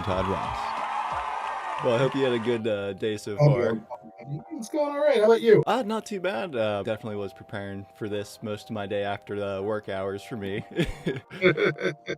Todd Ross. Well, I hope you had a good day so Oh, far. yeah. It's going all right. How about you? Not too bad. Definitely was preparing for this most of my day after the work hours for me.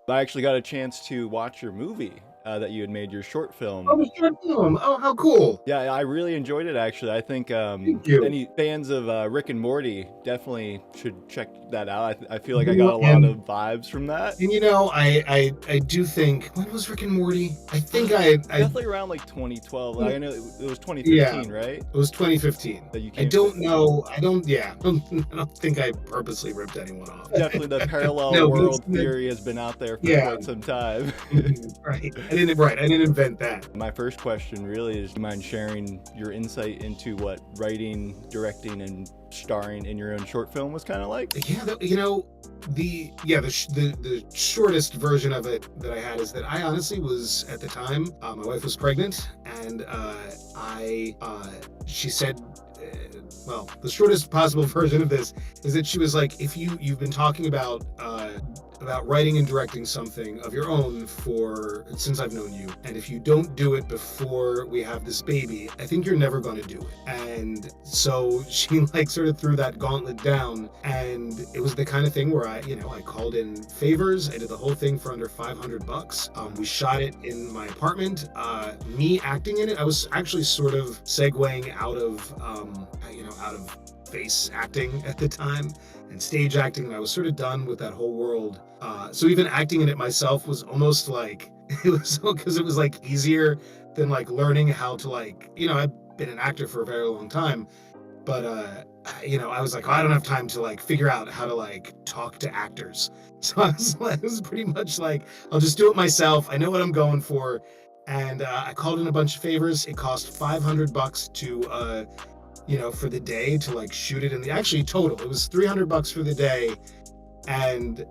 I actually got a chance to watch your movie that you had made, your short film. Oh, the short film. Oh, how cool. Yeah, I really enjoyed it actually. I think Thank you. any fans of Rick and Morty definitely should check that out. I feel like I You got know, a lot of vibes from that. I do think, when was Rick and Morty? I think I Definitely around like 2012. I know it was yeah, 2015, right? it was 2015. That you I came to. don't know. I don't think I purposely ripped anyone off. Definitely the parallel No, but it's world theory has been out there for yeah. quite some time. Right. I didn't invent that. My first question really is, do you mind sharing your insight into what writing, directing, and starring in your own short film was kind of like? Yeah, the shortest version of it that I had is that I honestly was at the time, my wife was pregnant, and she said, well, the shortest possible version of this is that she was like, if you've been talking about writing and directing something of your own since I've known you, and if you don't do it before we have this baby, I think you're never going to do it. And so she like sort of threw that gauntlet down, and it was the kind of thing where I called in favors. I did the whole thing for under $500. We shot it in my apartment. Me acting in it, I was actually sort of segueing out of face acting at the time and stage acting. I was sort of done with that whole world. So even acting in it myself was almost like, it was because it was like easier than like learning how to I've been an actor for a very long time, but I was like, oh, I don't have time to like figure out how to like talk to actors. So it was pretty much like, I'll just do it myself. I know what I'm going for. And I called in a bunch of favors. It cost $500 to for the day to like shoot it actually total it was $300 for the day. And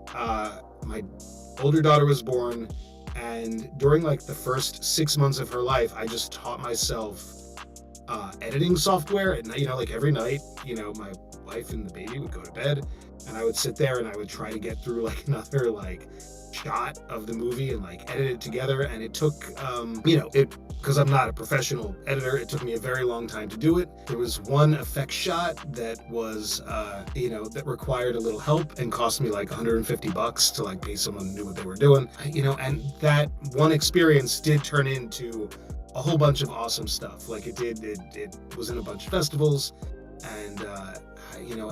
my older daughter was born, and during like the first 6 months of her life, I just taught myself editing software. And like every night, my wife and the baby would go to bed, and I would sit there and I would try to get through like another like shot of the movie and like edit it together. And it took because I'm not a professional editor, it took me a very long time to do it. There was one effect shot that was that required a little help and cost me like $150 to like pay someone who knew what they were doing. And that one experience did turn into a whole bunch of awesome stuff. Like it was in a bunch of festivals, and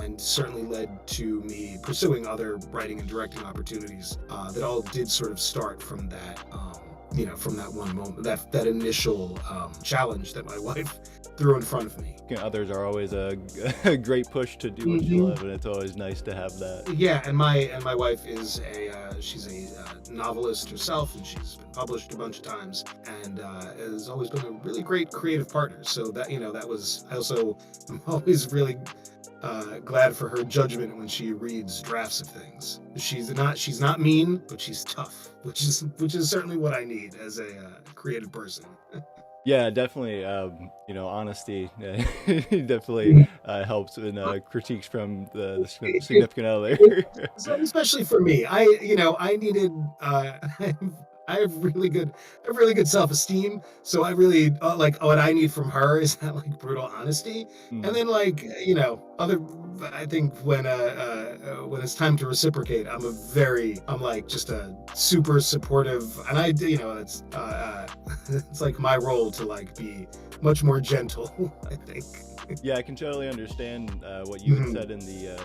and certainly led to me pursuing other writing and directing opportunities that all did sort of start from that, from that one moment, that initial challenge that my wife threw in front of me. Others are always a great push to do what you love, and it's always nice to have that. Yeah, and my wife is she's a novelist herself, and she's been published a bunch of times, and has always been a really great creative partner. So that I'm always really glad for her judgment when she reads drafts of things. She's not mean, but she's tough, which is certainly what I need as a creative person. Yeah, definitely. Honesty definitely helps in critiques from the significant other. So especially for me, I needed. I have really good self-esteem. So I really like what I need from her is that like brutal honesty. And then like I think when it's time to reciprocate, I'm like just a super supportive, and it's like my role to like be much more gentle, I think. Yeah, I can totally understand what you had said in the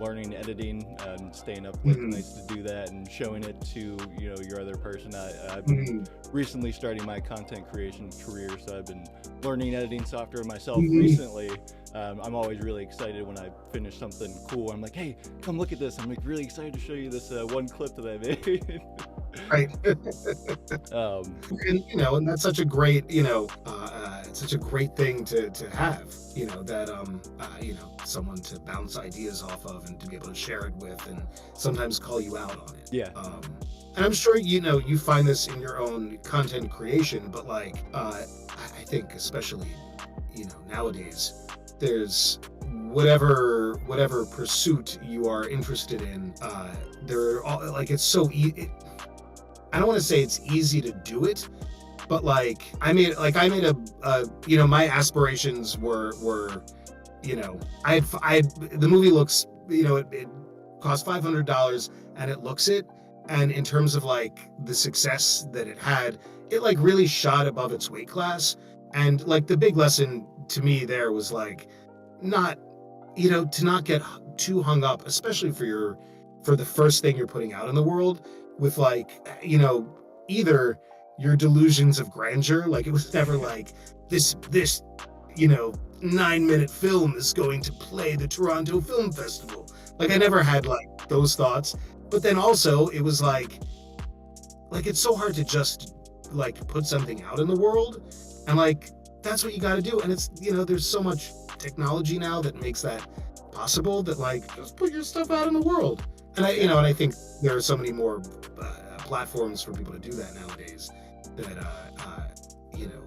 learning editing and staying up late nights to do that and showing it to your other person. I've been recently starting my content creation career, so I've been learning editing software myself recently. I'm always really excited when I finish something cool. I'm like, hey, come look at this. I'm like really excited to show you this one clip that I made. Right. And that's such a great, it's such a great thing to have, someone to bounce ideas off of and to be able to share it with and sometimes call you out on it. Yeah. And I'm sure, you find this in your own content creation, but like, I think especially, nowadays, there's whatever pursuit you are interested in, it's so I don't want to say it's easy to do it, but like I made a you know, my aspirations were you know, the movie looks, you know, it cost $500 and it looks it, and in terms of like the success that it had, it like really shot above its weight class. And like the big lesson to me there was like not, you know, to not get too hung up, especially for the first thing you're putting out in the world, with like, you know, either your delusions of grandeur, like it was never like this you know, 9-minute film is going to play the Toronto Film Festival. Like I never had like those thoughts. But then also it was like it's so hard to just like put something out in the world, and like that's what you got to do. And it's, you know, there's so much technology now that makes that possible, that like just put your stuff out in the world. And I, you know, and I think there are so many more platforms for people to do that nowadays that you know,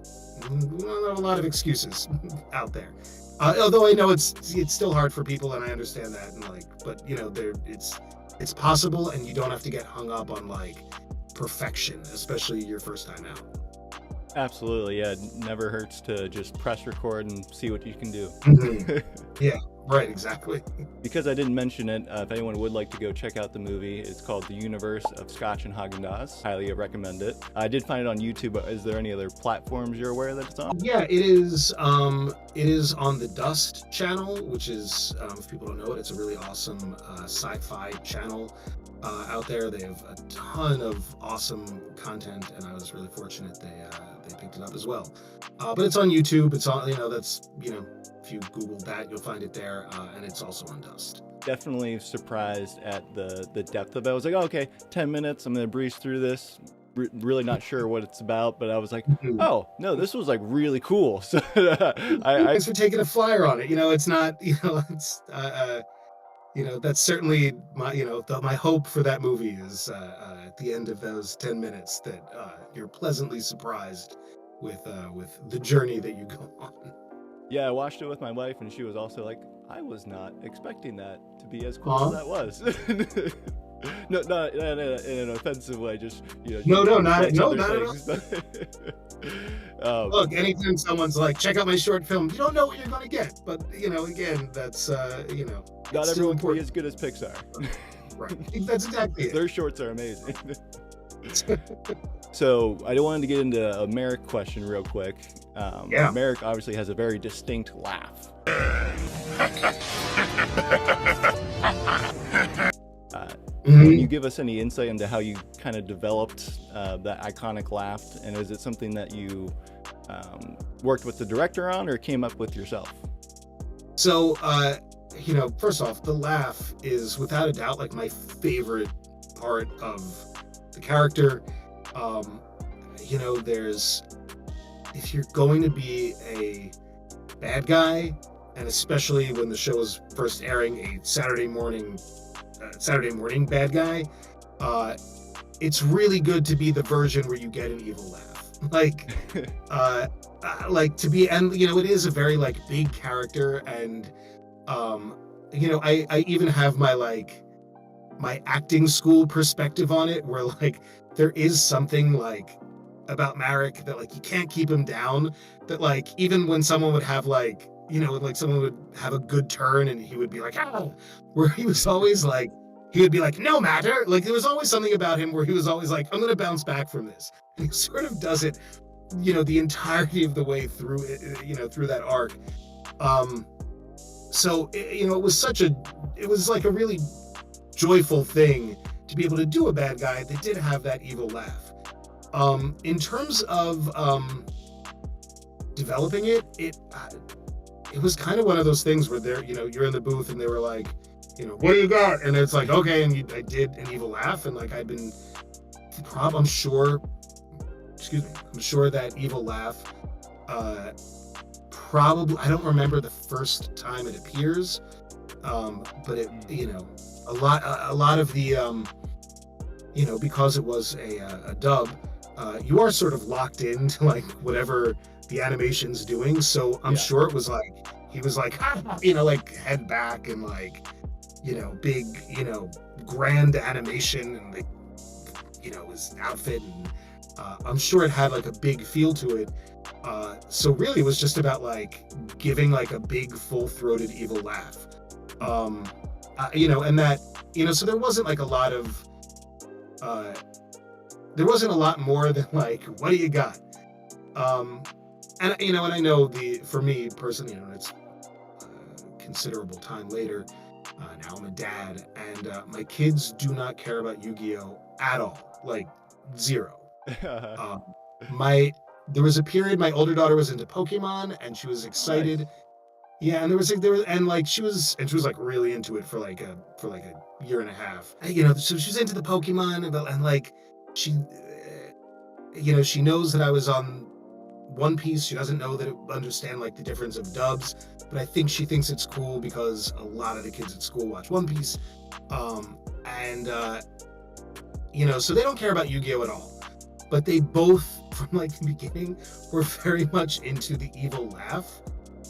we don't have a lot of excuses out there. Although I know it's still hard for people, and I understand that, and like, but you know, it's possible, and you don't have to get hung up on like perfection, especially your first time out. Absolutely, yeah. It never hurts to just press record and see what you can do. Yeah, right, exactly. Because I didn't mention it, if anyone would like to go check out the movie, it's called The Universe of Scotch and HAGEN. Highly recommend it. I did find it on YouTube, but is there any other platforms you're aware that it's on? Yeah, it is on the Dust channel, which is, if people don't know it, it's a really awesome sci-fi channel out there. They have a ton of awesome content, and I was really fortunate they picked it up as well. But it's on YouTube. It's on, you know, that's, you know, if you Google that, you'll find it there, and it's also on Dust. Definitely surprised at the depth of it. I was like, oh, okay, 10 minutes, I'm gonna breeze through this. Really not sure what it's about, but I was like, oh no, this was like really cool. So thanks for taking a flyer on it. You know, it's not, you know, it's you know, that's certainly my, you know, my hope for that movie is at the end of those 10 minutes that you're pleasantly surprised with the journey that you go on. Yeah, I watched it with my wife, and she was also like, I was not expecting that to be as cool as that was. No, not in an offensive way, just, you know. Not at all. Look, anytime someone's like, check out my short film, you don't know what you're going to get. But, you know, again, that's, you know, not everyone can be as good as Pixar. Right. That's exactly it. Their shorts are amazing. So I wanted to get into a Marik question real quick. Yeah. Marik obviously has a very distinct laugh. Can you give us any insight into how you kind of developed that iconic laugh, and is it something that you worked with the director on or came up with yourself? So, you know, first off, the laugh is without a doubt like my favorite part of the character. You know, if you're going to be a bad guy, and especially when the show was first airing, a Saturday morning bad guy, it's really good to be the version where you get an evil laugh. Like, like to be, and you know, it is a very like big character, and you know, I even have my acting school perspective on it, where like there is something like about Marik that like you can't keep him down, that like even when someone would have like, you know, like someone would have a good turn and he would be like, oh, where he was always like, he would be like, no matter, like there was always something about him where he was always like, I'm gonna bounce back from this, and he sort of does it, you know, the entirety of the way through it, you know, through that arc. So you know, it was like a really joyful thing to be able to do a bad guy that did have that evil laugh. In terms of developing it was kind of one of those things where you know, you're in the booth and they were like, you know, what do you got? And it's like, okay, and I did an evil laugh, and like I'm sure that evil laugh, probably, I don't remember the first time it appears, but it, you know, a lot of the, you know, because it was a dub, you are sort of locked into like whatever the animation's doing. So I'm sure it was like, he was like, you know, like head back and like, you know, big, you know, grand animation, and like, you know, his outfit, and I'm sure it had like a big feel to it. So really it was just about like giving like a big full-throated evil laugh. And that, so there wasn't like a lot of, there wasn't a lot more than like, what do you got? And I know for me personally, it's considerable time later. Now I'm a dad, and my kids do not care about Yu-Gi-Oh at all, like zero. Um, there was a period my older daughter was into Pokemon, and she was excited. Nice. Yeah, and she was like really into it for like a year and a half. So she was into the Pokemon, and like she, she knows that I was on One Piece. She doesn't know that it understand like the difference of dubs, but I think she thinks it's cool because a lot of the kids at school watch One Piece. So they don't care about Yu-Gi-Oh at all, but they both from like the beginning were very much into the evil laugh.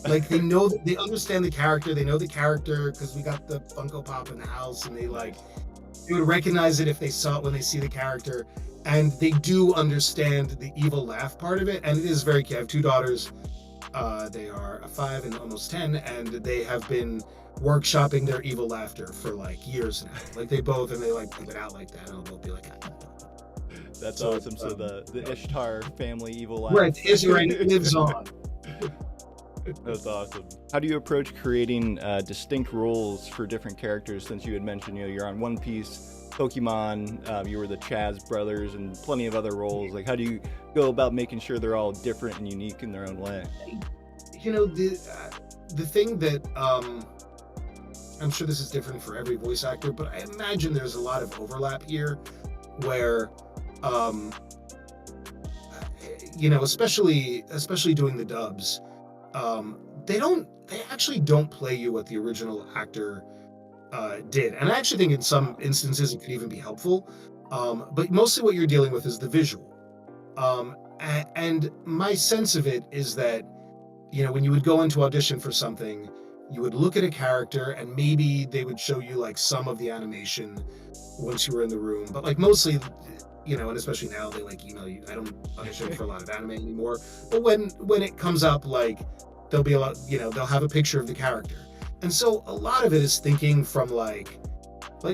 Like they know they understand the character. They know the character because we got the Funko Pop in the house, and they would recognize it if they saw it when they see the character. And they do understand the evil laugh part of it, and it is very cute. I have two daughters. They are 5 and almost 10, and they have been workshopping their evil laughter for like years now. Like they both, and they like keep it out like that, and they'll be like, That's awesome. So the Ishtar family evil laugh. Right, Ishtar lives on. That's awesome. How do you approach creating distinct roles for different characters? Since you had mentioned, you're on One Piece, Pokemon, you were the Chaz brothers, and plenty of other roles. Like, how do you go about making sure they're all different and unique in their own way? The thing that I'm sure this is different for every voice actor, but I imagine there's a lot of overlap here, where especially doing the dubs. They actually don't play you what the original actor did. And I actually think in some instances it could even be helpful. But mostly what you're dealing with is the visual. And my sense of it is that, when you would go into audition for something, you would look at a character and maybe they would show you like some of the animation once you were in the room. But like mostly, and especially now they like email you. I don't audition for a lot of anime anymore. But when it comes up, like there'll be a lot, they'll have a picture of the character. And so a lot of it is thinking from like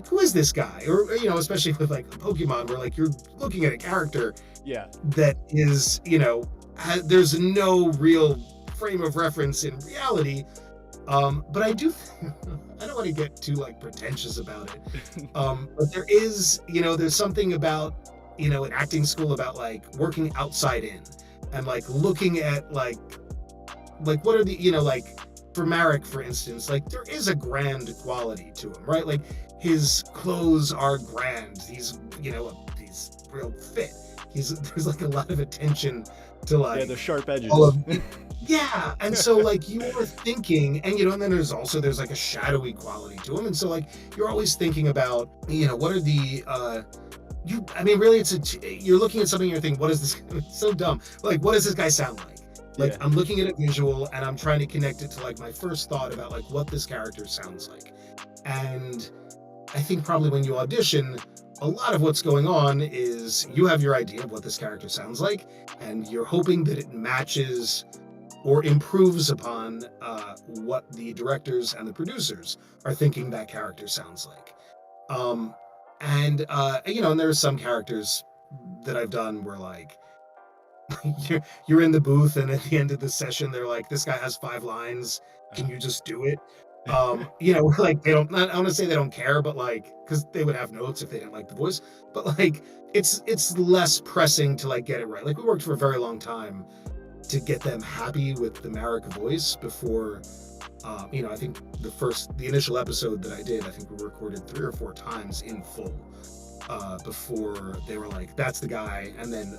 who is this guy? Or, especially with like Pokemon, where like you're looking at a character that is, there's no real frame of reference in reality. But I don't want to get too like pretentious about it. But there is, there's something about, in acting school about like working outside in and like looking at like what are the, like for Marik, for instance, like there is a grand quality to him, right? Like his clothes are grand. He's, he's real fit. There's like a lot of attention to like the sharp edges. Yeah, and so like you are thinking, and and then there's like a shadowy quality to him, and so like you're always thinking about, what are the really you're looking at something and you're thinking, what is this? It's so dumb. Like, what does this guy sound like? Like I'm looking at a visual and I'm trying to connect it to like my first thought about like what this character sounds like. And I think probably when you audition, a lot of what's going on is you have your idea of what this character sounds like, and you're hoping that it matches or improves upon what the directors and the producers are thinking that character sounds like. And there are some characters that I've done where like you're in the booth, and at the end of the session they're like, this guy has 5 lines, can you just do it? Like they don't, I want to say they don't care, but like, because they would have notes if they didn't like the voice, but like it's less pressing to like get it right. Like we worked for a very long time to get them happy with the Marik voice before, I think the initial episode that I did, I think we recorded 3 or 4 times in full before they were like, that's the guy. And then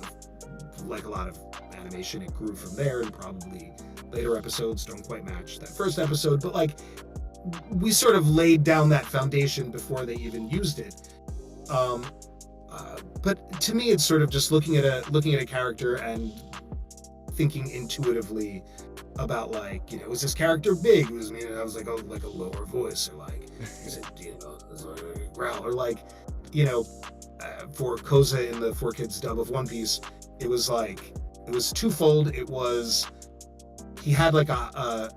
like a lot of animation, it grew from there, and probably later episodes don't quite match that first episode, but like we sort of laid down that foundation before they even used it. But to me, it's sort of just looking at a character and thinking intuitively about like, is this character big? I was like, oh, like a lower voice, or like, is it, growl, or like, for Koza in the 4Kids dub of One Piece, it was twofold. It was, he had like a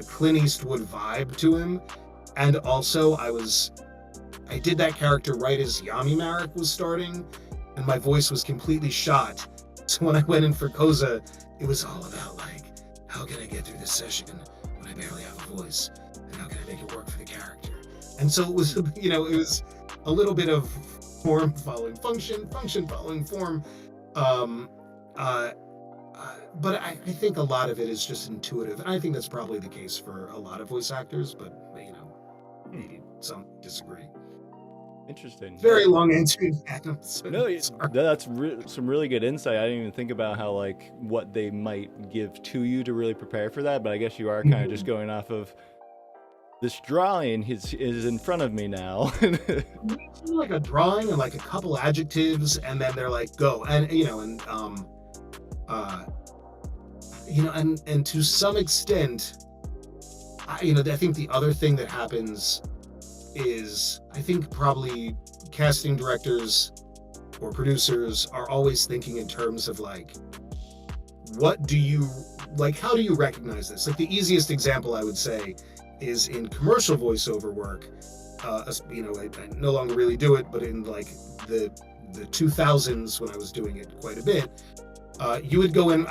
Clint Eastwood vibe to him, and also I did that character right as Yami Marik was starting, and my voice was completely shot. So when I went in for Koza, it was all about like, how can I get through this session when I barely have a voice, and how can I make it work for the character? And so it was, it was a little bit of form following function, function following form. But I think a lot of it is just intuitive, and I think that's probably the case for a lot of voice actors. But maybe some disagree. Interesting. Very long answer, Adam. No, that's some really good insight. I didn't even think about how like what they might give to you to really prepare for that. But I guess you are kind of just going off of this drawing is in front of me now. Like a drawing and like a couple adjectives, and then they're like, go. And and to some extent, I think the other thing that happens is, I think probably casting directors or producers are always thinking in terms of like, what do you like? How do you recognize this? Like the easiest example I would say is in commercial voiceover work. I no longer really do it, but in like the 2000s when I was doing it quite a bit, you would go in,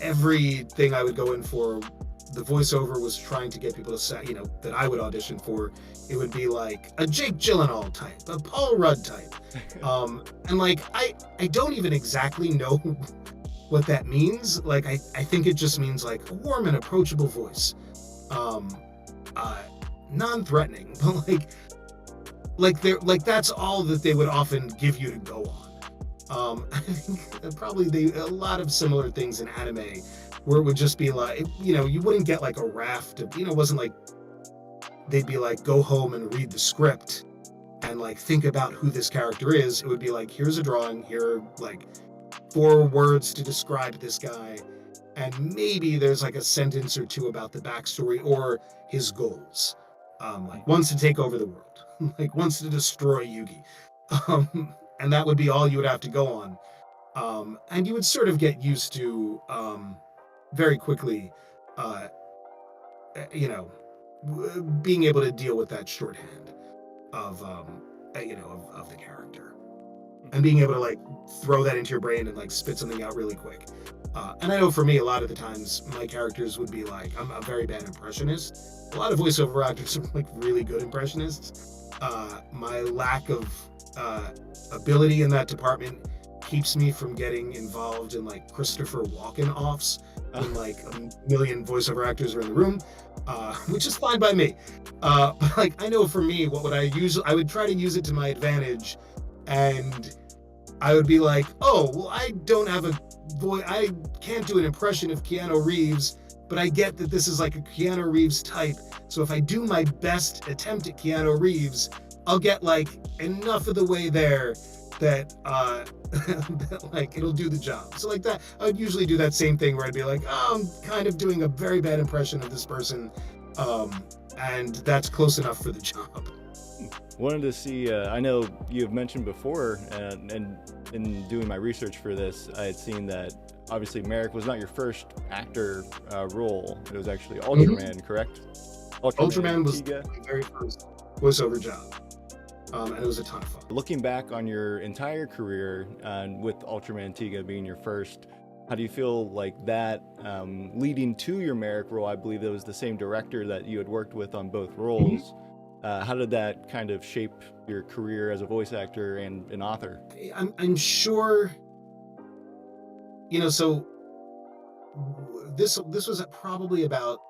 everything I would go in for, the voiceover was trying to get people to say, that I would audition for. It would be like a Jake Gyllenhaal type, a Paul Rudd type. And like, I don't even exactly know what that means. Like, I think it just means like a warm and approachable voice. Non-threatening, but like that's all that they would often give you to go on. I think probably a lot of similar things in anime, where it would just be like, you wouldn't get like a raft of, it wasn't like they'd be like, go home and read the script and like think about who this character is. It would be like, here's a drawing, here are like 4 words to describe this guy, and maybe there's like a sentence or 2 about the backstory or his goals. Like wants to take over the world, like wants to destroy Yugi. And that would be all you would have to go on. And you would sort of get used to very quickly, being able to deal with that shorthand of the character, and being able to like throw that into your brain and like spit something out really quick. And I know for me, a lot of the times my characters would be like, I'm a very bad impressionist. A lot of voiceover actors are like really good impressionists. My lack of ability in that department keeps me from getting involved in like Christopher Walken offs when like a million voiceover actors are in the room, which is fine by me. But like, I know for me, what would I use? I would try to use it to my advantage, and I would be like, oh, well, I don't have a voice. I can't do an impression of Keanu Reeves, but I get that this is like a Keanu Reeves type. So if I do my best attempt at Keanu Reeves, I'll get like enough of the way there that that like it'll do the job. So like that, I would usually do that same thing where I'd be like, oh, I'm kind of doing a very bad impression of this person, and that's close enough for the job. Wanted to see, I know you've mentioned before, and in doing my research for this, I had seen that obviously Marik was not your first actor role. It was actually Ultraman, correct? Ultraman was my very first voiceover job. And it was a ton of fun. Looking back on your entire career, with Ultraman Tiga being your first, how do you feel like that leading to your Marik role? I believe that was the same director that you had worked with on both roles. How did that kind of shape your career as a voice actor and an author? I'm sure, so this was probably about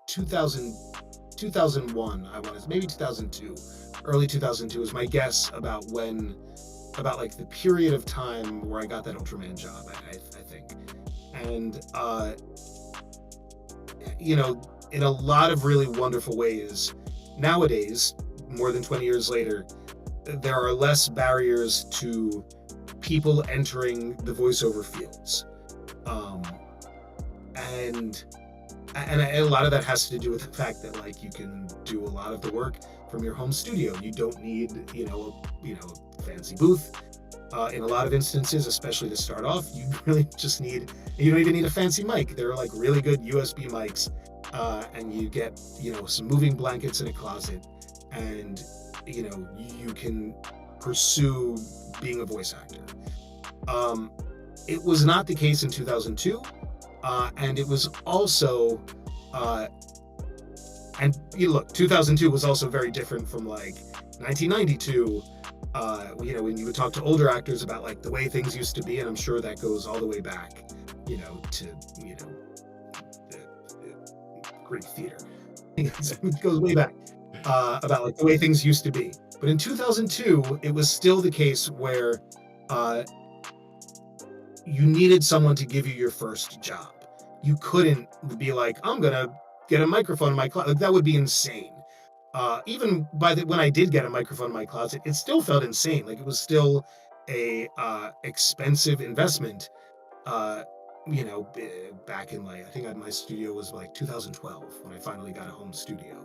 2001, I want to, maybe 2002. Early 2002 is my guess about like the period of time where I got that Ultraman job, I think. And, in a lot of really wonderful ways, nowadays, more than 20 years later, there are less barriers to people entering the voiceover fields. And a lot of that has to do with the fact that like you can do a lot of the work from your home studio. You don't need, a fancy booth. In a lot of instances, especially to start off, you really just need, you don't even need a fancy mic. There are like really good USB mics, and you get, some moving blankets in a closet, and, you can pursue being a voice actor. It was not the case in 2002, and it was also, look, 2002 was also very different from like 1992. When you would talk to older actors about like the way things used to be, and I'm sure that goes all the way back, to the Greek theater. It goes way back, about like the way things used to be. But in 2002, it was still the case where you needed someone to give you your first job. You couldn't be like, I'm gonna get a microphone in my closet. Like, that would be insane. Even when I did get a microphone in my closet, it still felt insane. Like, it was still a expensive investment. Back in like, I think my studio was like 2012 when I finally got a home studio.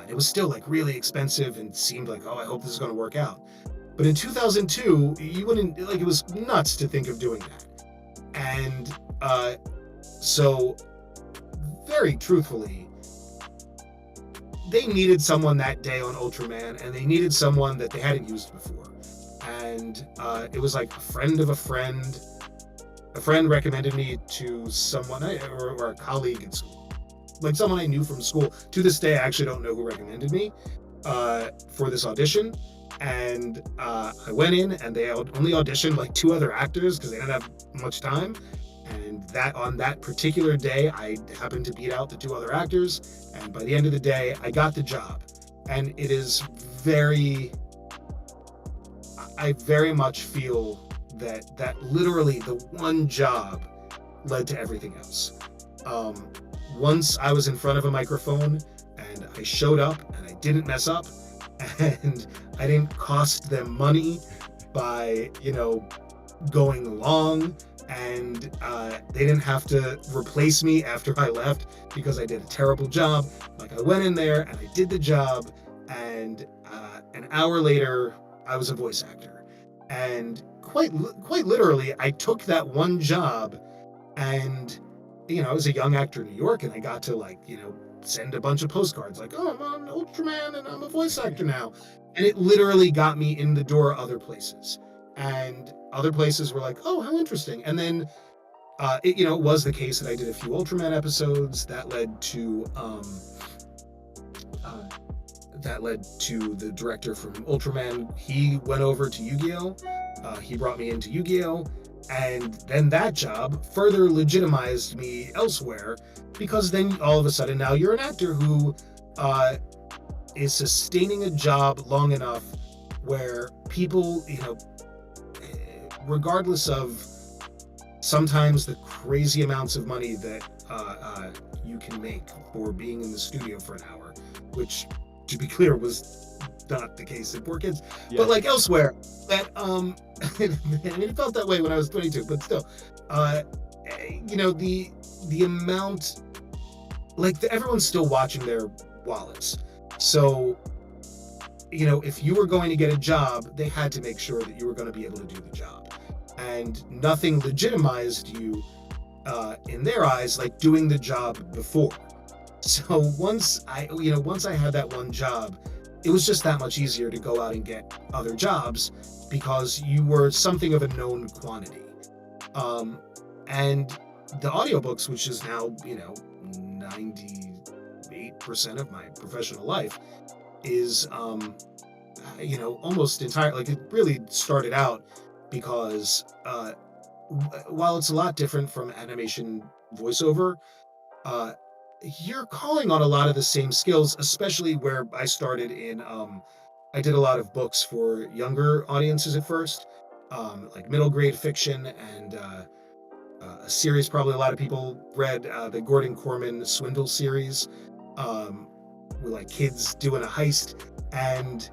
It was still like really expensive and seemed like, oh, I hope this is going to work out. But in 2002, you wouldn't, like, it was nuts to think of doing that. And so, very truthfully, they needed someone that day on Ultraman, and they needed someone that they hadn't used before. And it was like a friend of a friend. A friend recommended me to someone, or a colleague in school, like someone I knew from school. To this day, I actually don't know who recommended me for this audition. And I went in, and they only auditioned like 2 other actors because they didn't have much time. And on that particular day, I happened to beat out the 2 other actors. And by the end of the day, I got the job. And it is I very much feel that literally the one job led to everything else. Once I was in front of a microphone and I showed up and I didn't mess up, and I didn't cost them money by, going along, and they didn't have to replace me after I left because I did a terrible job. Like, I went in there and I did the job, and an hour later, I was a voice actor. And quite literally, I took that one job, and, I was a young actor in New York, and I got to, like, send a bunch of postcards like, oh, I'm on Ultraman and I'm a voice actor now. And it literally got me in the door other places. And other places were like, oh, how interesting. And then, it was the case that I did a few Ultraman episodes that led to the director from Ultraman. He went over to Yugioh. He brought me into Yugioh. And then that job further legitimized me elsewhere, because then all of a sudden now you're an actor who is sustaining a job long enough where people, regardless of sometimes the crazy amounts of money that you can make for being in the studio for an hour, which, to be clear, was not the case in Poor Kids, but like elsewhere, that it felt that way when I was 22, but still, the amount, like, everyone's still watching their wallets. So, if you were going to get a job, they had to make sure that you were going to be able to do the job, and nothing legitimized you in their eyes like doing the job before. So once I had that one job, it was just that much easier to go out and get other jobs because you were something of a known quantity. And the audiobooks, which is now, 98% of my professional life, is, almost entirely, like, it really started out because while it's a lot different from animation voiceover, you're calling on a lot of the same skills, especially where I started in, I did a lot of books for younger audiences at first, like middle grade fiction, and a series probably a lot of people read, the Gordon Corman Swindle series, with like kids doing a heist. And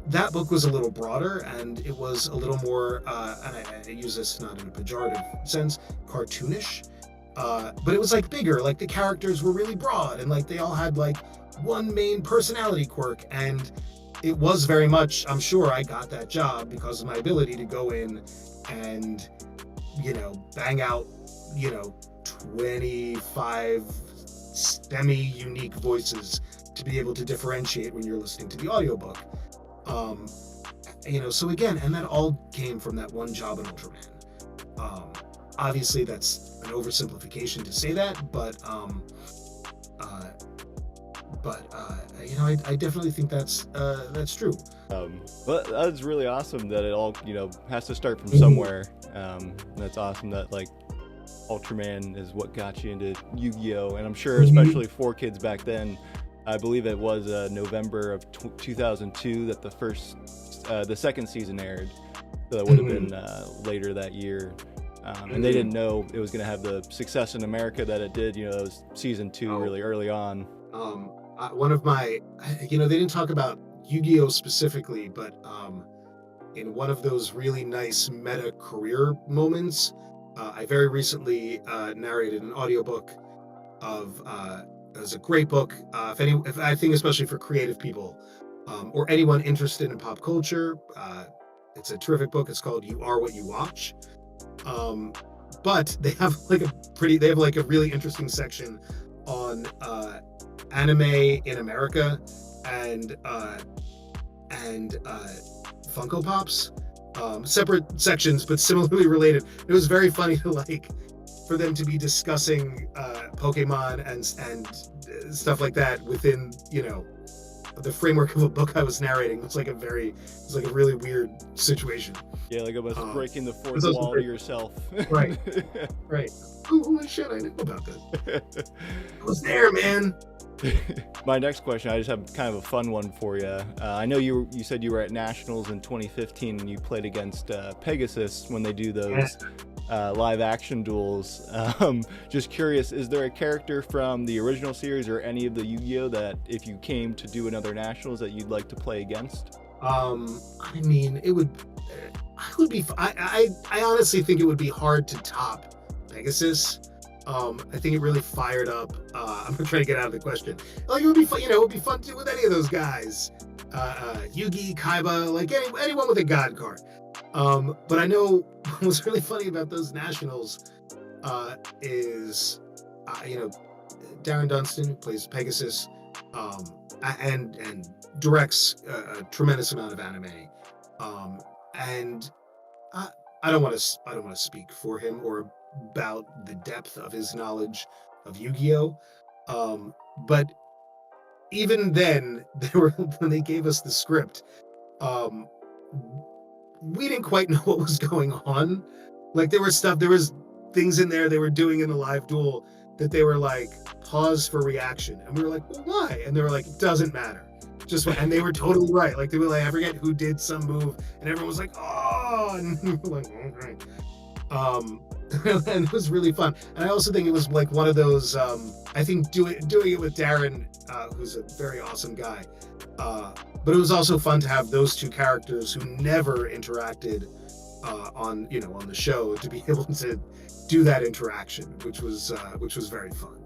that book was a little broader, and it was a little more, and I use this not in a pejorative sense, cartoonish. But it was like bigger, like the characters were really broad, and like they all had like one main personality quirk, and it was very much, I'm sure I got that job because of my ability to go in and, bang out, 25 semi-unique voices to be able to differentiate when you're listening to the audiobook. So again, and that all came from that one job in Ultraman. Obviously that's an oversimplification to say that, but I definitely think that's true. But that's really awesome that it all, has to start from somewhere. That's awesome that like Ultraman is what got you into Yu-Gi-Oh! And I'm sure especially for kids back then, I believe it was November of 2002 that the second season aired. So that would have been later that year. And they didn't know it was going to have the success in America that it did. It was season 2 really early on. One of my, they didn't talk about Yu-Gi-Oh! Specifically, but in one of those really nice meta career moments, I very recently narrated an audiobook of, it was a great book, if I think especially for creative people, or anyone interested in pop culture. It's a terrific book. It's called You Are What You Watch. But they have like a really interesting section on anime in America and Funko Pops, separate sections but similarly related. It was very funny for them to be discussing Pokemon and stuff like that within the framework of a book I was narrating. It was like a really weird situation. Yeah, like almost breaking the fourth wall to yourself. Right. Holy shit, I knew about this. I was there, man. My next question, I just have kind of a fun one for you. I know you said you were at Nationals in 2015 and you played against Pegasus when they do those live action duels. Just curious, is there a character from the original series or any of the Yu-Gi-Oh that if you came to do another Nationals that you'd like to play against? I mean, it would be, I honestly think it would be hard to top Pegasus. I think it really fired up. I'm gonna try to get out of the question. Like it would be fun, it would be fun to do with any of those guys. Yugi, Kaiba, like anyone with a god card. But I know what's really funny about those Nationals is, Darren Dunstan, who plays Pegasus, and directs a tremendous amount of anime. And I don't want to speak for him or about the depth of his knowledge of Yu-Gi-Oh! But even then, when they gave us the script, we didn't quite know what was going on. Like there was things in there they were doing in the live duel that they were like, pause for reaction. And we were like, well, why? And they were like, it doesn't matter. And they were totally right. Like they were like, I forget who did some move, and everyone was like, oh, and we were like, all right. And it was really fun. And I also think it was like one of those, I think doing it with Darren, who's a very awesome guy. But it was also fun to have those two characters who never interacted on the show to be able to do that interaction, which was very fun.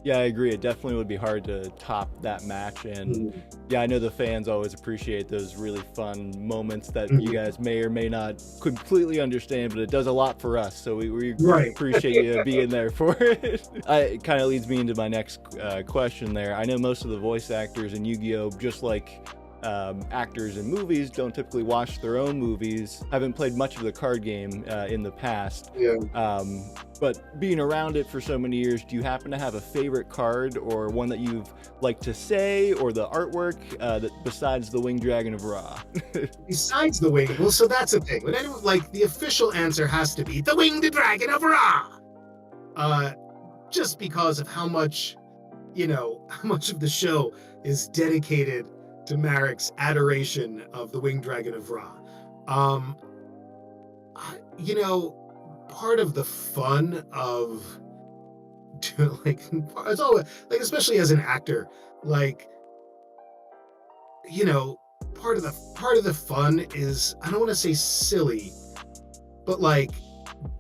Yeah, I agree. It definitely would be hard to top that match. And yeah, I know the fans always appreciate those really fun moments that you guys may or may not completely understand, but it does a lot for us. So we appreciate you being there for it. It kind of leads me into my next question there. I know most of the voice actors in Yu-Gi-Oh! Just like actors in movies don't typically watch their own movies, haven't played much of the card game in the past. But being around it for so many years, do you happen to have a favorite card or one that you've liked to say, or the artwork besides the Winged Dragon of Ra? Besides the Winged, well, so that's the thing. But anyway, like the official answer has to be the Winged Dragon of Ra. Just because of how much of the show is dedicated to Marik's adoration of the Winged Dragon of Ra. Part of the fun of it's always like, especially as an actor, like, part of the fun is, I don't want to say silly, but like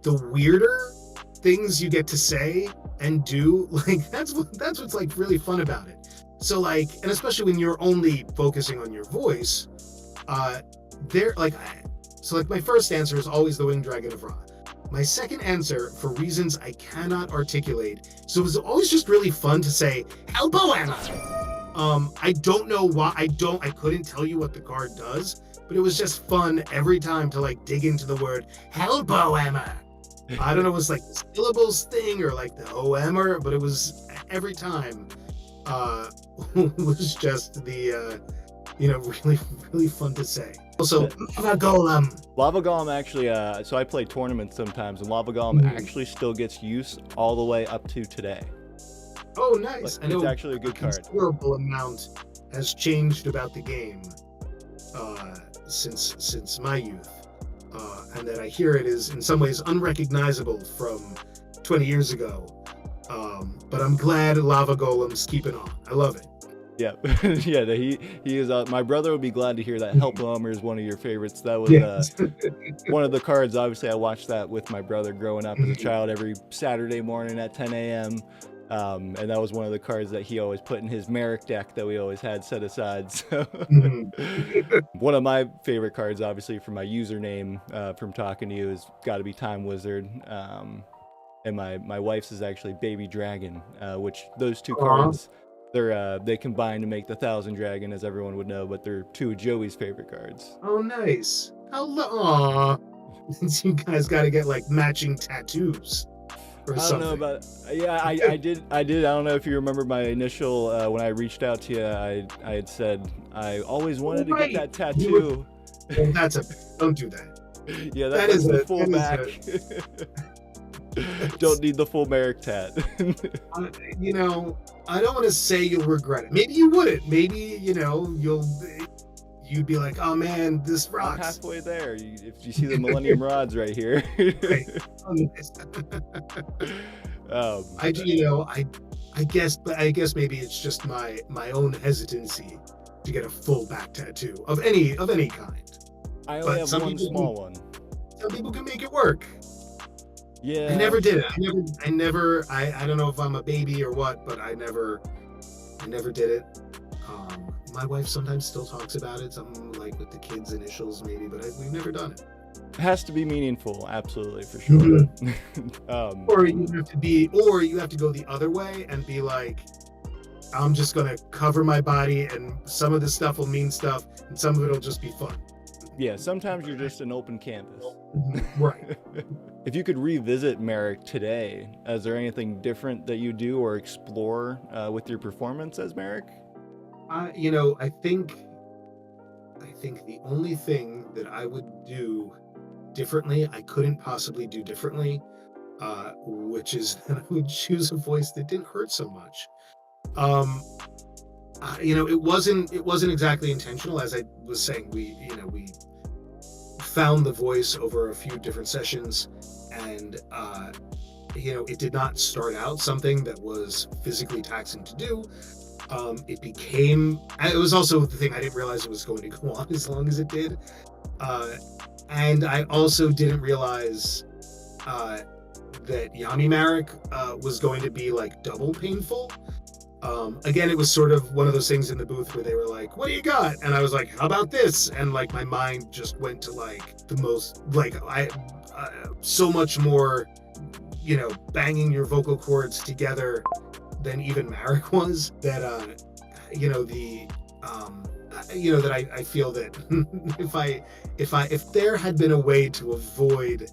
the weirder things you get to say and do, like that's what's like really fun about it. So like, and especially when you're only focusing on your voice, there like, so like my first answer is always the Winged Dragon of Ra. My second answer, for reasons I cannot articulate, so it was always just really fun to say Helpoema. I don't know why. I couldn't tell you what the card does, but it was just fun every time to like dig into the word Helpoema. I don't know, it was like the syllables thing or like the OM, but it was every time. It was just the really really fun to say. Also, Lava Golem. Lava Golem actually, so I play tournaments sometimes, and Lava Golem actually still gets use all the way up to today. Oh, nice. Like, it's actually a good card. A considerable amount has changed about the game since my youth. And that I hear it is in some ways unrecognizable from 20 years ago. But I'm glad Lava Golem's keeping on. I love it. Yeah, yeah. He is. My brother would be glad to hear that. Helpoema is one of your favorites. That was one of the cards. Obviously, I watched that with my brother growing up as a child every Saturday morning at 10 a.m. And that was one of the cards that he always put in his Marik deck that we always had set aside. So one of my favorite cards, obviously, from my username from talking to you, has got to be Time Wizard. And my wife's is actually Baby Dragon, which those two cards, they combine to make the Thousand Dragon, as everyone would know, but they're two of Joey's favorite cards. Oh, nice. Aww. You guys got to get like matching tattoos. Or I don't know about. Yeah, I did. I don't know if you remember my initial when I reached out to you. I had said I always wanted to get that tattoo. Well, don't do that. Yeah, that is the full back. Don't need the full Marik tat. I don't want to say you'll regret it. Maybe you wouldn't. Maybe you'd be like, oh man, this rocks. I'm halfway there. If you see the Millennium Rods right here. Right. I guess maybe it's just my own hesitancy to get a full back tattoo of any kind. I only have one small one. Some people can make it work. Yeah. I never did it. I don't know if I'm a baby or what, but I never did it. My wife sometimes still talks about it, something like with the kids' initials maybe, but we've never done it. It has to be meaningful, absolutely, for sure. Or you have to go the other way and be like, I'm just gonna cover my body, and some of this stuff will mean stuff, and some of it'll just be fun. Yeah, sometimes you're just an open canvas. Right. If you could revisit Marik today, is there anything different that you do or explore with your performance as Marik? I think the only thing that I would do differently, I couldn't possibly do differently, which is that I would choose a voice that didn't hurt so much. It wasn't exactly intentional. As I was saying, we found the voice over a few different sessions, and it did not start out something that was physically taxing to do. It was also the thing, I didn't realize it was going to go on as long as it did. And I also didn't realize that Yami Marik was going to be like double painful. Again, it was sort of one of those things in the booth where they were like, what do you got? And I was like, how about this? And like my mind just went to like the most, like so much more, banging your vocal cords together than even Marik was, that that I feel that if there had been a way to avoid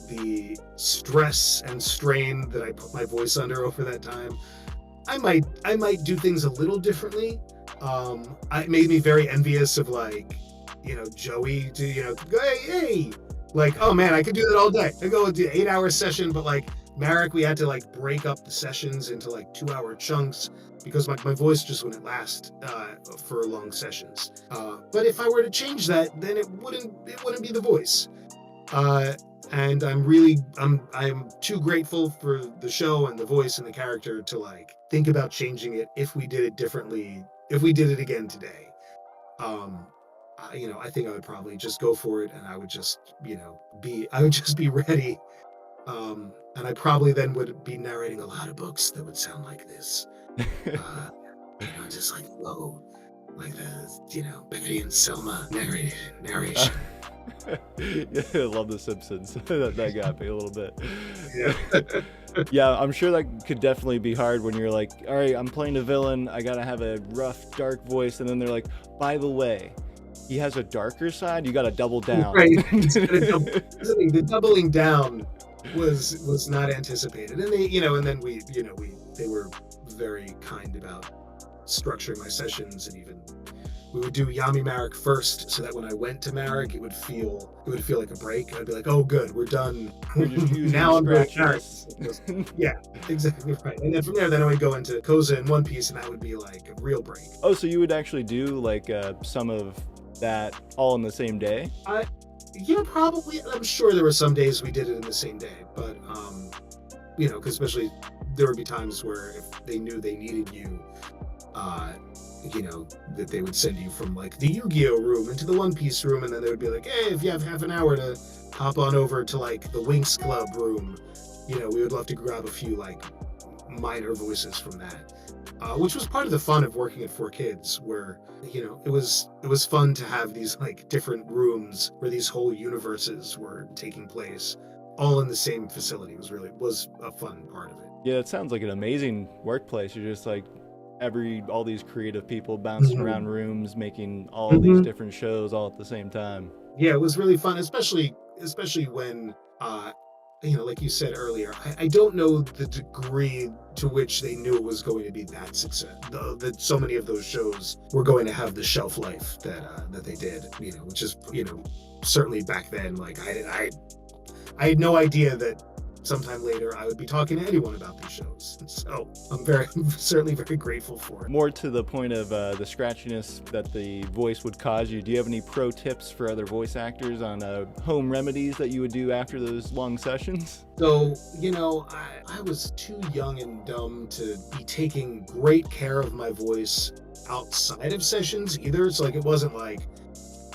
the stress and strain that I put my voice under over that time, I might do things a little differently. It made me very envious of Joey to hey, like, oh man, I could do that all day. I go do an 8-hour session, but like Marik, we had to like break up the sessions into like 2-hour chunks because my voice just wouldn't last for long sessions. But if I were to change that, then it wouldn't be the voice. And I'm too grateful for the show and the voice and the character to like think about changing it if we did it differently, if we did it again today. I think I would probably just go for it, and I would just be ready. And I probably then would be narrating a lot of books that would sound like this. just like low, like Betty and Selma Uh, narration. yeah, I love The Simpsons. That got me a little bit. Yeah. Yeah, I'm sure that could definitely be hard when you're like, all right, I'm playing a villain. I gotta have a rough, dark voice, and then they're like, by the way, he has a darker side. You gotta double down. Right. It's gonna double. The doubling down was not anticipated, and and then they were very kind about structuring my sessions, and even we would do Yami Marik first, so that when I went to Marik, it would feel like a break. I'd be like, oh, good, we're done. We're just using Now I'm doing Marik. scratchless. Yeah, exactly right. And then from there, then I would go into Koza in One Piece, and that would be like a real break. Oh, so you would actually do like some of that all in the same day? Probably. I'm sure there were some days we did it in the same day, but because especially there would be times where if they knew they needed you, uh, that they would send you from like the Yugioh room into the One Piece room, and then they would be like, hey, if you have half an hour to hop on over to like the Winx Club room, we would love to grab a few like minor voices from that. Which was part of the fun of working at 4Kids, where it was fun to have these like different rooms where these whole universes were taking place, all in the same facility. It was a fun part of it. Yeah, it sounds like an amazing workplace. You're just like all these creative people bouncing Hmm. around rooms, making all these Hmm. different shows all at the same time. Yeah, it was really fun, especially when like you said earlier, I don't know the degree to which they knew it was going to be that success. That so many of those shows were going to have the shelf life that they did. Which is certainly back then. Like I had no idea that sometime later I would be talking to anyone about these shows. So I'm certainly very grateful for it. More to the point of the scratchiness that the voice would cause you, do you have any pro tips for other voice actors on home remedies that you would do after those long sessions? So, I was too young and dumb to be taking great care of my voice outside of sessions either. It's like, it wasn't like,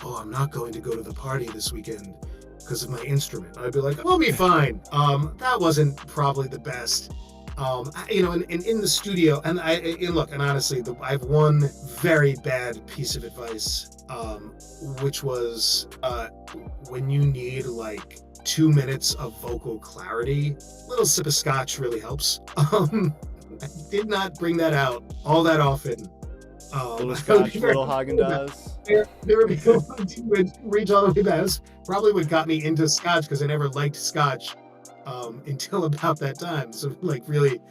oh, I'm not going to go to the party this weekend because of my instrument. I'd be like, I'll be fine. That wasn't probably the best. And in the studio, and look, and honestly, I have one very bad piece of advice, which was when you need like 2 minutes of vocal clarity, a little sip of scotch really helps. I did not bring that out all that often. Little I would be scotch, very little careful about Haagen-Dazs? there were people who would reach all the way back. That's probably what got me into Scotch, because I never liked Scotch until about that time. So like it really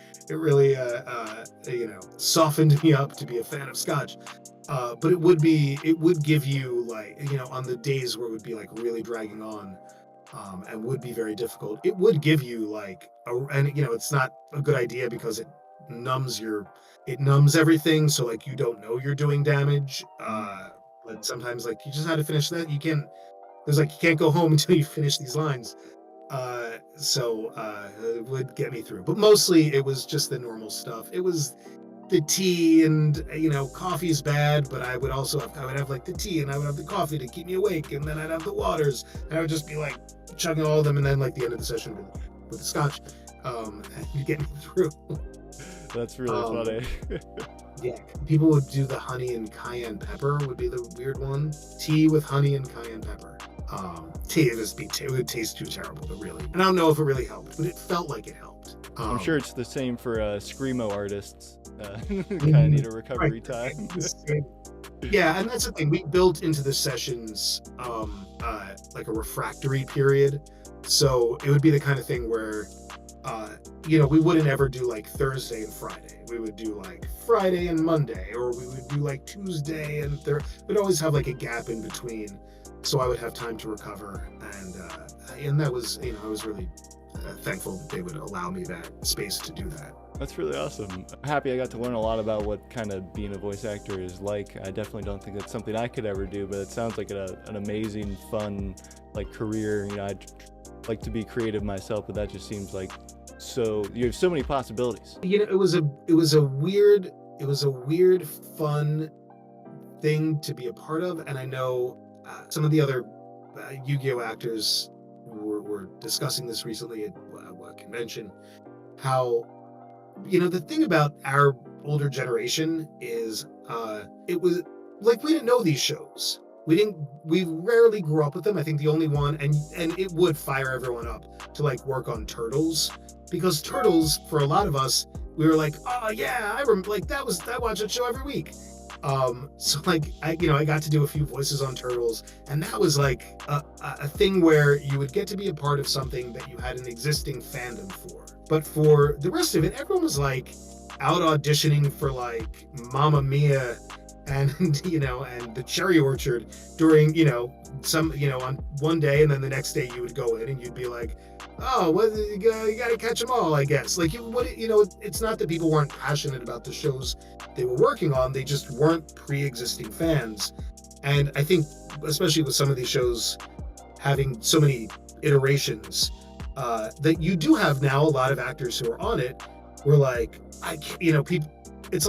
softened me up to be a fan of Scotch. But it would give you like on the days where it would be like really dragging on, and would be very difficult. It would give you like and it's not a good idea because numbs your it numbs everything, so like you don't know you're doing damage. But sometimes like you just had to finish that. You can't go home until you finish these lines. It would get me through, but mostly it was just the normal stuff. It was the tea, and coffee's bad, but I would have like the tea, and I would have the coffee to keep me awake, and then I'd have the waters, and I would just be like chugging all of them, and then like the end of the session with the scotch, and get me through. That's really um funny. yeah, people would do the honey and cayenne pepper would be the weird one. Tea with honey and cayenne pepper. Tea it would taste too terrible to really, and I don't know if it really helped, but it felt like it helped. I'm sure it's the same for screamo artists. Kind of Mhm. need a Right. recovery time. Yeah, and that's the thing. We built into the sessions like a refractory period. So it would be the kind of thing where we wouldn't ever do like Thursday and Friday. We would do like Friday and Monday, or we would do like Tuesday and we'd always have like a gap in between. So I would have time to recover, and that was I was really thankful that they would allow me that space to do that. That's really awesome. Happy I got to learn a lot about what kind of being a voice actor is like. I definitely don't think that's something I could ever do, but it sounds like an amazing, fun, like career. I'd like to be creative myself, but that just seems like you have so many possibilities. It was a weird, fun thing to be a part of, and I know some of the other Yu-Gi-Oh actors were discussing this recently at a convention. How the thing about our older generation is it was like we didn't know these shows. We rarely grew up with them. I think the only one, and it would fire everyone up to like work on Turtles, because Turtles, for a lot of us, we were like, oh yeah, I remember, like I watch that show every week. So like I got to do a few voices on Turtles, and that was like a thing where you would get to be a part of something that you had an existing fandom for. But for the rest of it, everyone was like out auditioning for like Mamma Mia and and the Cherry Orchard during some on one day, and then the next day you would go in and you'd be like, oh, well, you gotta catch them all, I guess. Like it's not that people weren't passionate about the shows they were working on, they just weren't pre-existing fans. And I think especially with some of these shows having so many iterations, that you do have now a lot of actors who are on it were like, people,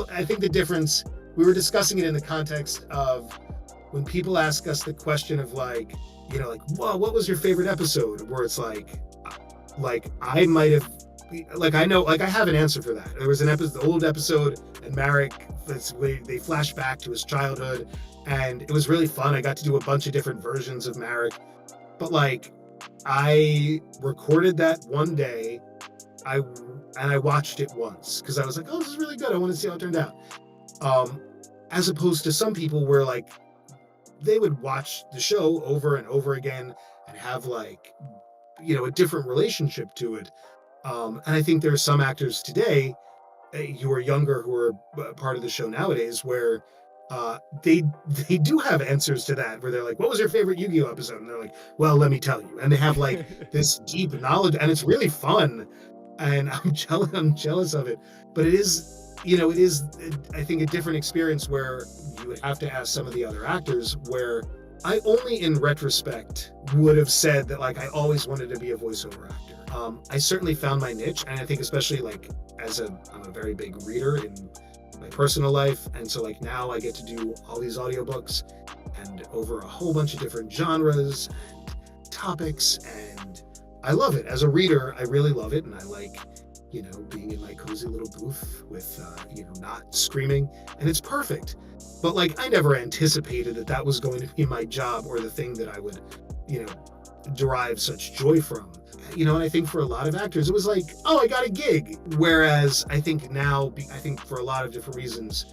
I think the difference, we were discussing it in the context of when people ask us the question of like, well, what was your favorite episode? Where it's like I might have, I have an answer for that. There was an episode, the old episode, and Marik, they flash back to his childhood, and it was really fun. I got to do a bunch of different versions of Marik, but like, I recorded that one day, I watched it once because I was like, oh, this is really good. I want to see how it turned out. As opposed to some people where like they would watch the show over and over again and have like, a different relationship to it. And I think there are some actors today who are younger who are part of the show nowadays where they do have answers to that, where they're like, what was your favorite Yu-Gi-Oh episode? And they're like, well, let me tell you. And they have like this deep knowledge, and it's really fun. And I'm jealous of it. But it is, I think, a different experience where you would have to ask some of the other actors, where I only in retrospect would have said that like I always wanted to be a voiceover actor. I certainly found my niche, and I think especially like I'm a very big reader in my personal life, and so like now I get to do all these audiobooks and over a whole bunch of different genres and topics, and I love it. As a reader, I really love it, and I like being in my cozy little booth with not screaming, and it's perfect. But like I never anticipated that was going to be my job or the thing that I would derive such joy from. And I think for a lot of actors, it was like, oh, I got a gig. Whereas I think now, for a lot of different reasons,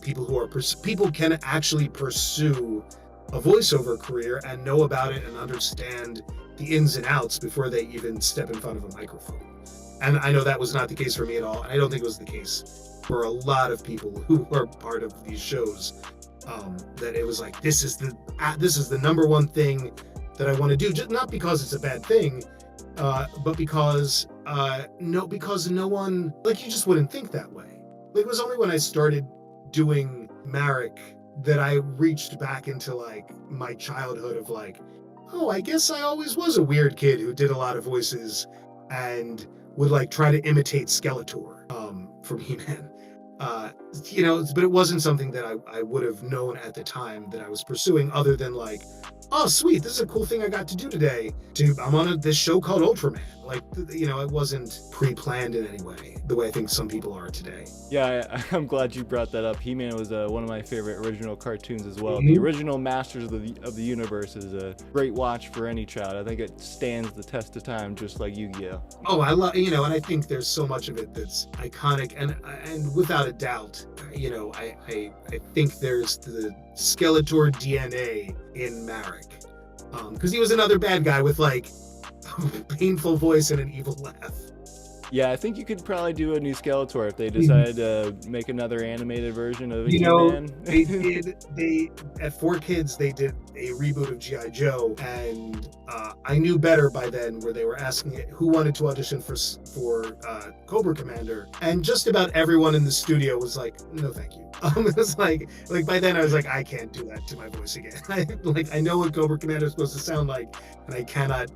people can actually pursue a voiceover career and know about it and understand the ins and outs before they even step in front of a microphone. And I know that was not the case for me at all. I don't think it was the case for a lot of people who are part of these shows. That it was like, this is the number one thing that I want to do, just not because it's a bad thing, but because no one, like, you just wouldn't think that way. Like, it was only when I started doing Marik that I reached back into like my childhood of like, oh, I guess I always was a weird kid who did a lot of voices and would like try to imitate Skeletor from He-Man. But it wasn't something that I would have known at the time that I was pursuing, other than like, oh, sweet, this is a cool thing I got to do today. I'm on this show called Ultraman. Like, it wasn't pre-planned in any way, the way I think some people are today. Yeah, I'm glad you brought that up. He-Man was one of my favorite original cartoons as well. Mm-hmm. The original Masters of the Universe is a great watch for any child. I think it stands the test of time, just like Yu-Gi-Oh. Oh, I love, and I think there's so much of it that's iconic, and without a doubt, I think there's the Skeletor DNA in Marik, because he was another bad guy with like a painful voice and an evil laugh. Yeah, I think you could probably do a new Skeletor if they decided to make another animated version of He-Man. They at 4Kids, they did a reboot of G.I. Joe, and I knew better by then, where they were asking it, who wanted to audition for Cobra Commander, and just about everyone in the studio was like, no thank you. It was like by then I was like, I can't do that to my voice again. I know what Cobra Commander is supposed to sound like, and I cannot.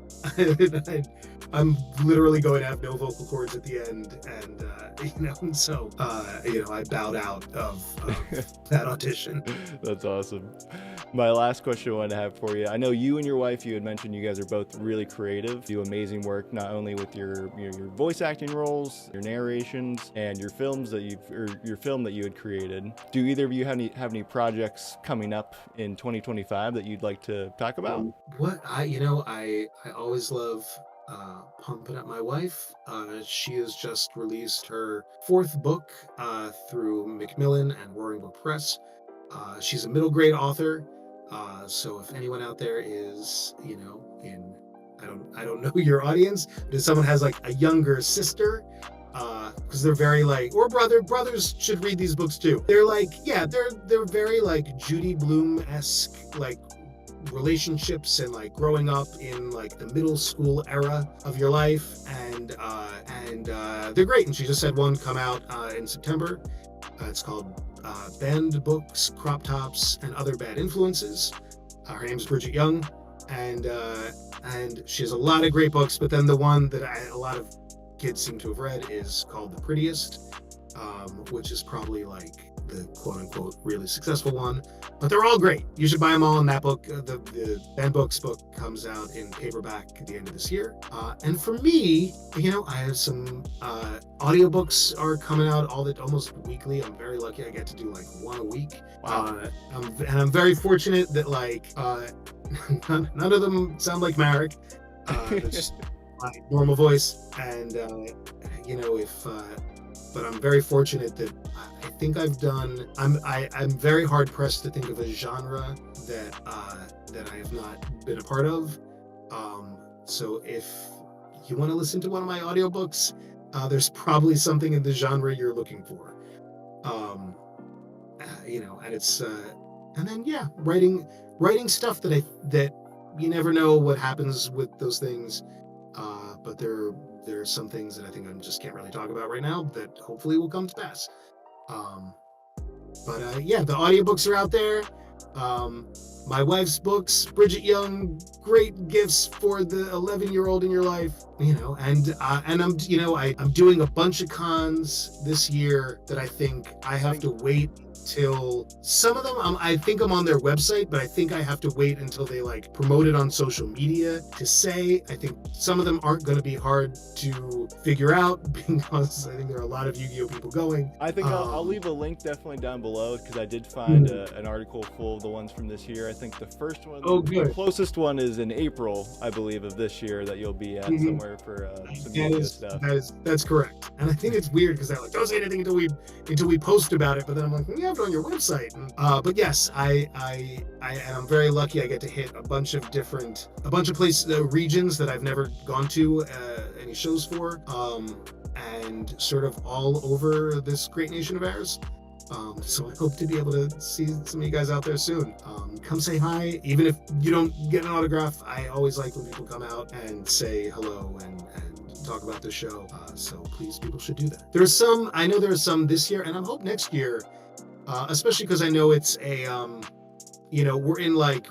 I'm literally going to have no vocal cords at the end, and so I bowed out of that audition. That's awesome. My last question I wanted to have for you. I know you and your wife, you had mentioned you guys are both really creative, do amazing work, not only with your voice acting roles, your narrations, and your films that your film that you had created. Do either of you have any projects coming up in 2025 that you'd like to talk about? I always love pumping up my wife. She has just released her fourth book through Macmillan and Roaring Book Press. She's a middle grade author. So if anyone out there is, I don't know your audience, but if someone has like a younger sister, because they're very like, or brothers should read these books too. They're like, yeah, they're very like Judy Blume-esque, like relationships and like growing up in like the middle school era of your life, and they're great. And she just had one come out in September. It's called Banned Books, Crop Tops, and Other Bad Influences. Her name's Bridget Young, and she has a lot of great books. But then the one that a lot of kids seem to have read is called The Prettiest, which is probably like the quote-unquote really successful one. But they're all great. You should buy them all in that book. The Banned Books book comes out in paperback at the end of this year. And for me, I have some audiobooks are coming out almost weekly. I'm very lucky I get to do like one a week. Wow. I'm very fortunate that like none of them sound like Marik. It's just my normal voice. And but I'm very fortunate that I think I've done. I'm very hard pressed to think of a genre that I have not been a part of. So if you want to listen to one of my audiobooks, there's probably something in the genre you're looking for. And it's and then writing stuff that you never know what happens with those things. But there are some things that I think I just can't really talk about right now that hopefully will come to pass. The audiobooks are out there. My wife's books, Bridget Young, great gifts for the 11-year-old in your life, and I'm doing a bunch of cons this year that I think I have to wait till some of them. I think I'm on their website, but I think I have to wait until they like promote it on social media to say. I think some of them aren't going to be hard to figure out because I think there are a lot of Yu-Gi-Oh people going. I think I'll leave a link definitely down below because I did find an article full of the ones from this year. I think the first one, the closest one is in April, I believe, of this year that you'll be at somewhere for some Yu-Gi-Oh stuff. That's correct. And I think it's weird because they're like, don't say anything until we post about it. But then I'm like, you have it on your website. But yes, I am very lucky. I get to hit a bunch of places, regions that I've never gone to any shows for, and sort of all over this great nation of ours. So I hope to be able to see some of you guys out there soon. Come say hi. Even if you don't get an autograph, I always like when people come out and say hello and talk about the show. So please, people should do that. I know there are some this year, and I hope next year, especially because I know it's a, we're in like,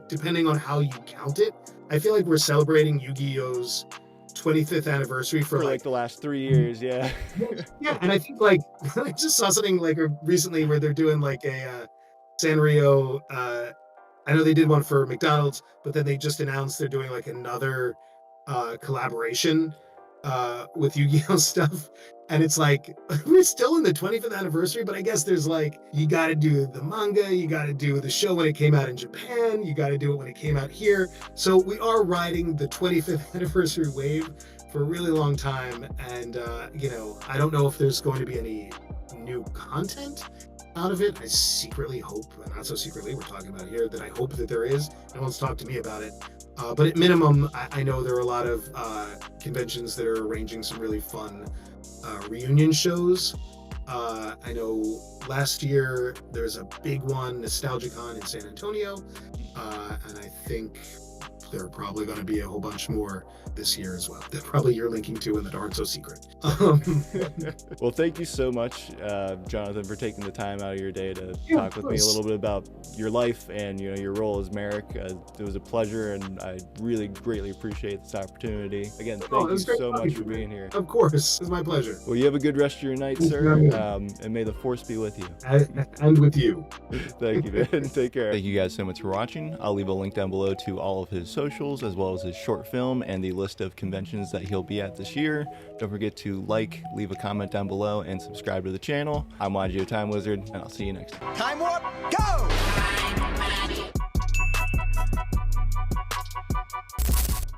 depending on how you count it, I feel like we're celebrating Yu-Gi-Oh's 25th anniversary for like the last 3 years. Yeah. Yeah. And I think like, I just saw something like recently where they're doing like a Sanrio, I know they did one for McDonald's, but then they just announced they're doing like another collaboration with Yu-Gi-Oh stuff. And it's like, we're still in the 25th anniversary, but I guess there's like, you got to do the manga, you got to do the show when it came out in Japan, you got to do it when it came out here. So we are riding the 25th anniversary wave for a really long time. And, I don't know if there's going to be any new content out of it. I secretly hope, and not so secretly, we're talking about here, that I hope that there is. No one's talked to me about it. But at minimum, I know there are a lot of conventions that are arranging some really fun reunion shows. I know last year there's a big one, NostalgiaCon in San Antonio, and I think there are probably going to be a whole bunch more this year as well that probably you're linking to and that aren't so secret. Well, thank you so much, Jonathan, for taking the time out of your day to Yeah, talk with me a little bit about your life and your role as Marik. It was a pleasure, and I really greatly appreciate this opportunity. Again, thank you so much for being here. Of course, it's my pleasure. Well, you have a good rest of your night, sir, and may the force be with you. And with you. Thank you, man. Take care. Thank you guys so much for watching. I'll leave a link down below to all of his socials, as well as his short film and the list of conventions that he'll be at this year. Don't forget to like, leave a comment down below, and subscribe to the channel. I'm Yugioh Time Wizard, and I'll see you next time. Time warp, go!